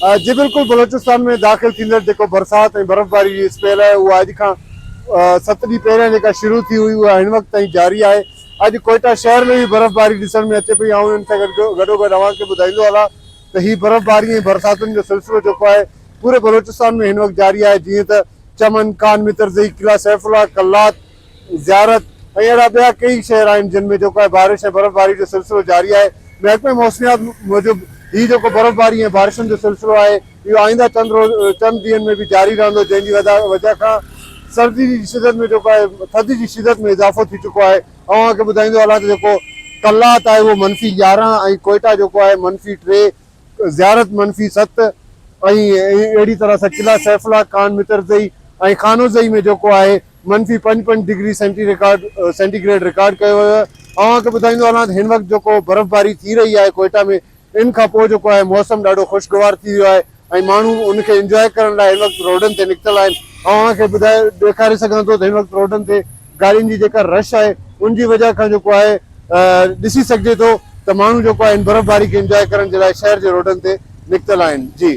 जी बिल्कुल, बलोचिस्तान में दाख़िल थींदड़ जेको बरसात ऐं बर्फ़बारी जी स्पेल आहे उहा अॼु खां 7 ॾींहं पहिरियां जेका शुरू थी हुई उहा हिन वक़्तु ताईं जारी आहे। अॼु कोयटा शहर में बि बर्फ़बारी ॾिसण में अचे पई ऐं उन्हनि सां गॾोगॾु अव्हांखे ॿुधाईंदो हलां त हीअ बर्फ़बारी ऐं बरसातुनि जो सिलसिलो जेको आहे पूरे बलोचिस्तान में हिन वक़्तु जारी आहे। जीअं त चमन, कान, मित्रज़ई, किला सैफुल्ला, कल्लात, ज़ियारत ऐं अहिड़ा ॿिया कई शहर आहिनि जिन में जेको आहे बारिश ऐं बर्फ़बारी जो सिलसिलो जारी आहे। महकमे मौसमियात मूजिबि हीअ जेको बर्फ़बारी ऐं बारिशुनि जो सिलसिलो आहे इहो आईंदा चंद ॾींहंनि में बि जारी रहंदो, जंहिंजी वजह खां सर्दी जी शिदत में जेको आहे थधि जी शिदत में इज़ाफ़ो थी चुको आहे। अव्हांखे ॿुधाईंदो हलां त जेको कल्लात आहे उहो -11 ऐं कोयटा जेको आहे -3, ज़ियारत -7 ऐं अहिड़ी तरह सां किला सैफुल्ला, कान, मित्रज़ई ऐं खानोज़ई में जेको आहे -5 डिग्री सेंटीग्रेड रिकॉर्ड कयो वियो आहे। अव्हांखे ॿुधाईंदो हलां त हिन वक़्तु जेको बर्फ़बारी थी रही आहे कोयटा में, इन खां पोइ जेको आहे मौसम ॾाढो ख़ुशगवार थी वियो आहे ऐं माण्हू उनखे इंजॉय करण लाइ हिन वक़्तु रोडनि ते निकितल आहिनि। अव्हांखे ॾेखारे सघां थो त हिन वक़्तु रोडनि ते गाॾियुनि जी जेका रश आहे उनजी वजह खां जेको आहे ॾिसी सघिजे थो त माण्हू जेको आहे हिन बर्फ़बारी खे इंजॉय करण जे लाइ शहर जे रोडनि ते निकितल आहिनि। जी।